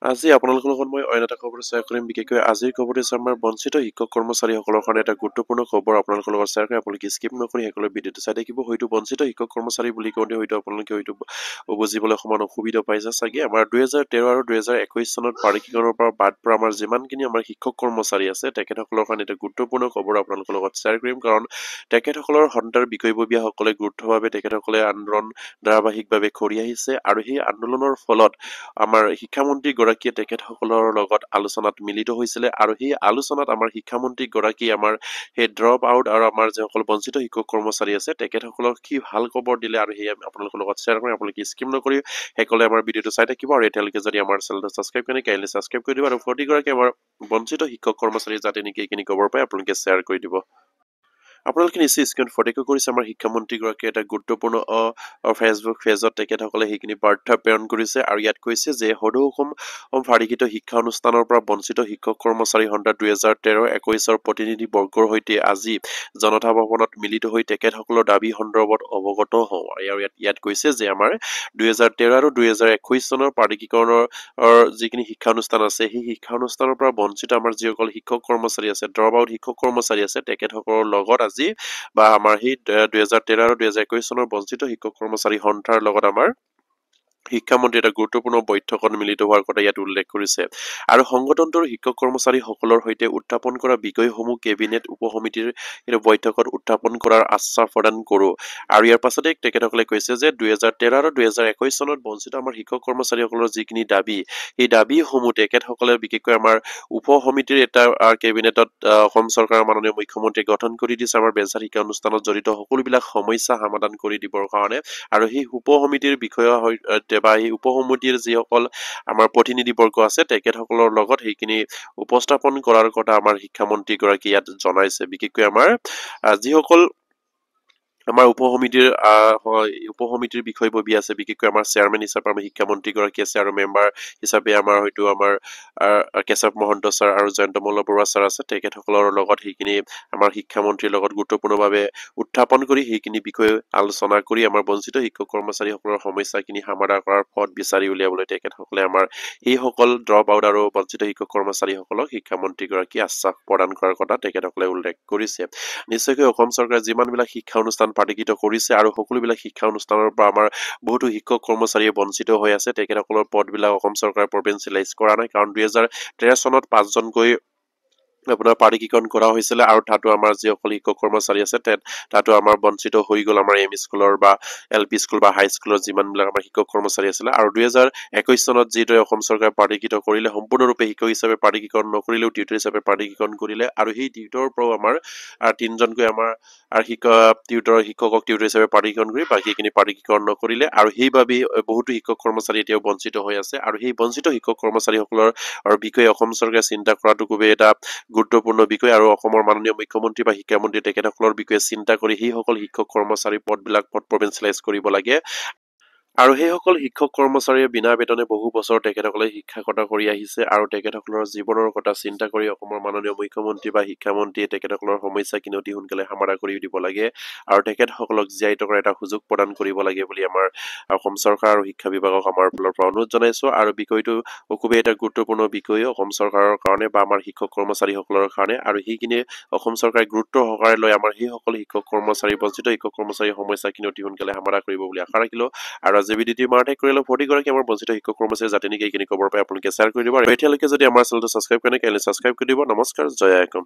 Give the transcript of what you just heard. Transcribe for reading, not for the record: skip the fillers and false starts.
আজি আপোনালোকৰ লগত মই অন্য এটা খবৰ শ্বেয়াৰ কৰিম। বিশেষকৈ আজিৰ খবৰটো হৈছে আমাৰ বঞ্চিত শিক্ষক কৰ্মচাৰীসকলৰ কাৰণে এটা গুৰুত্বপূৰ্ণ খবৰ আপোনালোকৰ লগত শ্বেয়াৰ কৰি আপোনালোকে স্কিপ নকৰি সকলো ভিডিঅ'টো চাই থাকিব। হয়তো বঞ্চিত শিক্ষক কৰ্মচাৰী বুলি কওঁতে হয়তো আপোনালোকে বুজিবলৈ অকণমান অসুবিধা পাইছে চাগে। আমাৰ 2013 আৰু 2021 চনত পাৰিকীকৰণৰ পৰা বাদ পৰা আমাৰ যিমানখিনি আমাৰ শিক্ষক কৰ্মচাৰী আছে তেখেতসকলৰ কাৰণে এটা গুৰুত্বপূৰ্ণ খবৰ আপোনালোকৰ লগত শ্বেয়াৰ কৰিম। কাৰণ তেখেতসকলৰ সন্তাৰ বিষয়ববীয়াসকলে গুৰুত্বভাৱে তেখেতসকলে আন্দোলন ধাৰাবাহিকভাৱে কৰি আহিছে আৰু সেই আন্দোলনৰ ফলত আমাৰ শিক্ষামন্ত্ৰী গৰাকীয়ে তেখেতসকলৰ লগত আলোচনাত মিলিত হৈছিলে আৰু সেই আলোচনাত আমাৰ শিক্ষামন্ত্ৰী গৰাকী আমাৰ সেই ড্ৰপ আউট আৰু আমাৰ যিসকল বঞ্চিত শিক্ষক কৰ্মচাৰী আছে তেখেতসকলক কি ভাল খবৰ দিলে আৰু সেয়া আপোনালোকৰ লগত শ্বেয়াৰ কৰি আপোনালোকে স্কিপ নকৰি সকলোৱে আমাৰ ভিডিঅ'টো চাই থাকিব আৰু এতিয়ালৈকে যদি আমাৰ চেনেলটো ছাবস্ক্ৰাইব কৰি কাইণ্ডলি ছাবস্ক্ৰাইব কৰি দিব আৰু প্ৰতিগৰাকী আমাৰ বঞ্চিত শিক্ষক কৰ্মচাৰী যাতে নেকি এইখিনি খবৰ পায় আপোনালোকে শ্বেয়াৰ কৰি দিব। আপোনালোকে নিশ্চয় স্ক্ৰীন ফটেকো কৰিছে আমাৰ শিক্ষামন্ত্ৰীগৰাকীয়ে এটা গুৰুত্বপূৰ্ণ ফেচবুক পেজত তেখেতসকলে সেইখিনি বাৰ্তা প্ৰেৰণ কৰিছে আৰু ইয়াত কৈছে যে সদৌ অসম ফাৰিকৃত শিক্ষা অনুষ্ঠানৰ পৰা বঞ্চিত শিক্ষক কৰ্মচাৰী সন্থা 2013-21 প্ৰতিনিধি বৰ্গৰ সৈতে আজি জনতা ভৱনত মিলিত হৈ তেখেতসকলৰ দাবী সন্দৰ্ভত অৱগত হওঁ। আৰু ইয়াত কৈছে যে আমাৰ 2013 আৰু 2021 চনৰ পাৰিকীকৰণৰ যিখিনি শিক্ষানুষ্ঠান আছে সেই শিক্ষানুষ্ঠানৰ পৰা বঞ্চিত আমাৰ যিসকল শিক্ষক কৰ্মচাৰী আছে ড্ৰপ আউট শিক্ষক কৰ্মচাৰী আছে তেখেতসকলৰ লগত আজি বা আমাৰ সেই 2013 আৰু 2021 চনৰ বঞ্চিত শিক্ষক কৰ্মচাৰী সন্থাৰ লগত আমাৰ শিক্ষামন্ত্ৰী এটা গুৰুত্বপূৰ্ণ বৈঠকত মিলিত হোৱাৰ কথা ইয়াত উল্লেখ কৰিছে আৰু সংগঠনটোৰ শিক্ষক কৰ্মচাৰীসকলৰ সৈতে উত্থাপন কৰা বিষয়সমূহ কেবিনেট উপসমিতিৰ বৈঠকত উত্থাপন কৰাৰ আশ্বাস প্ৰদান কৰোঁ। আৰু ইয়াৰ পাছতে তেখেতসকলে কৈছে যে 2013 আৰু 2021 চনত বঞ্চিত আমাৰ শিক্ষক কৰ্মচাৰীসকলৰ যিখিনি দাবী সেই দাবীসমূহ তেখেতসকলে বিশেষকৈ আমাৰ উপসমিতিৰ এটা কেবিনেটত অসম চৰকাৰৰ মাননীয় মুখ্যমন্ত্ৰী গঠন কৰি দিছে আমাৰ বেলচাৰ শিক্ষা অনুষ্ঠানত জড়িত সকলোবিলাক সমস্যা সমাধান কৰি দিবৰ কাৰণে আৰু সেই উপসমিতিৰ বিষয়া বা এই উপসমিতিৰ যিসকল আমাৰ প্ৰতিনিধিবৰ্গ আছে তেখেতসকলৰ লগত সেইখিনি উপস্থাপন কৰাৰ কথা আমাৰ শিক্ষামন্ত্ৰী গৰাকী ইয়াত জনাইছে। বিশেষকৈ আমাৰ যিসকল আমাৰ উপসমিতিৰ বিষয়ববী আছে বিশেষকৈ আমাৰ চেয়াৰমেন হিচাপে আমাৰ শিক্ষামন্ত্ৰী গৰাকী আছে আৰু মেম্বাৰ হিচাপে আমাৰ হয়তো আমাৰ কেশৱ মহন্ত ছাৰ আৰু জয়ন্ত মল্ল বৰুৱা ছাৰ আছে তেখেতসকলৰ লগত সেইখিনি আমাৰ শিক্ষামন্ত্ৰীৰ লগত গুৰুত্বপূৰ্ণভাৱে উত্থাপন কৰি সেইখিনি বিষয়ে আলোচনা কৰি আমাৰ বঞ্চিত শিক্ষক কৰ্মচাৰীসকলৰ সমস্যাখিনি সমাধান কৰাৰ পথ বিচাৰি উলিয়াবলৈ তেখেতসকলে আমাৰ সেইসকল ড্ৰপ আউট আৰু বঞ্চিত শিক্ষক কৰ্মচাৰীসকলক শিক্ষামন্ত্ৰী গৰাকীয়ে আশ্বাস প্ৰদান কৰাৰ কথা তেখেতসকলে উল্লেখ কৰিছে। নিশ্চয়কৈ অসম চৰকাৰে যিমানবিলাক শিক্ষা অনুষ্ঠান পাৰিকৃত কৰিছে আৰু সকলোবিলাক শিক্ষা অনুষ্ঠানৰ পৰা আমাৰ বহুতো শিক্ষক কৰ্মচাৰীয়ে বঞ্চিত হৈ আছে তেখেতসকলৰ পদবিলাক অসম চৰকাৰে প্ৰভিন্সিয়েলাইজ কৰা নাই কাৰণ 2013 চনত 5জনকৈ আপোনাৰ পাৰিকীকৰণ কৰা হৈছিলে আৰু তাতো আমাৰ যিসকল শিক্ষক কৰ্মচাৰী আছে তাতো আমাৰ বঞ্চিত হৈ গ'ল আমাৰ এম ই স্কুলৰ বা এল পি স্কুল বা হাই স্কুলৰ যিমানবিলাক আমাৰ শিক্ষক কৰ্মচাৰী আছিলে আৰু 2021 চনত যিদৰে অসম চৰকাৰে পাৰিকৃত কৰিলে সম্পূৰ্ণৰূপে শিক্ষক হিচাপে পাৰিকীকৰণ নকৰিলেও টিউটৰ হিচাপে পাৰিকীকৰণ কৰিলে আৰু সেই টিউটৰৰ পৰাও আমাৰ 3জনকৈ আমাৰ শিক্ষকক টিউটৰ হিচাপে পাৰিকীকৰণ কৰি বাকীখিনি পাৰিকীকৰণ নকৰিলে আৰু সেইবাবে বহুতো শিক্ষক কৰ্মচাৰী এতিয়াও বঞ্চিত হৈ আছে আৰু সেই বঞ্চিত শিক্ষক কৰ্মচাৰীসকলৰ বিষয়ে অসম চৰকাৰে চিন্তা কৰাটো খুবেই এটা গুৰুত্বপূৰ্ণ বিষয় আৰু অসমৰ মাননীয় মুখ্যমন্ত্ৰী বা শিক্ষামন্ত্ৰী তেখেতসকলৰ বিষয়ে চিন্তা কৰি সেইসকল শিক্ষক কৰ্মচাৰী পদবিলাক প্ৰভিন্সিয়েলাইজ কৰিব লাগে আৰু সেইসকল শিক্ষক কৰ্মচাৰীয়ে বিনা বেতনে বহু বছৰ তেখেতসকলে শিক্ষকতা কৰি আহিছে আৰু তেখেতসকলৰ জীৱনৰ কথা চিন্তা কৰি অসমৰ মাননীয় মুখ্যমন্ত্ৰী বা শিক্ষামন্ত্ৰীয়ে তেখেতসকলৰ সমস্যাখিনি অতি সোনকালে সমাধান কৰি দিব লাগে আৰু তেখেতসকলক জীয়াই থকাৰ এটা সুযোগ প্ৰদান কৰিব লাগে বুলি আমাৰ অসম চৰকাৰ আৰু শিক্ষা বিভাগক আমাৰ ফালৰ পৰা অনুৰোধ জনাইছো আৰু বিষয়টো খুবেই এটা গুৰুত্বপূৰ্ণ বিষয় অসম চৰকাৰৰ কাৰণে বা আমাৰ শিক্ষক কৰ্মচাৰীসকলৰ কাৰণে আৰু সেইখিনি অসম চৰকাৰে গুৰুত্ব সহকাৰে লৈ আমাৰ সেইসকল শিক্ষক কৰ্মচাৰী বঞ্চিত শিক্ষক কৰ্মচাৰীৰ সমস্যাখিনি অতি সোনকালে সমাধান কৰিব বুলি আশা ৰাখিলো আৰু আজি ভিডিঅ'টি মাৰ্টেক কৰিলে প্ৰতিগৰাকী আমাৰ বঞ্চিত শিক্ষক কৰ্মচাৰী যাতে নেকি এইখিনি খবৰ পাই আপোনালোকে শ্বেয়াৰ কৰি দিব আৰু এতিয়ালৈকে যদি আমাৰ চেনেলটো ছাবস্ক্ৰাইব কৰে কাইণ্ডলি ছাবস্ক্ৰাইব কৰি দিব। নমস্কাৰ, জয় আইকম।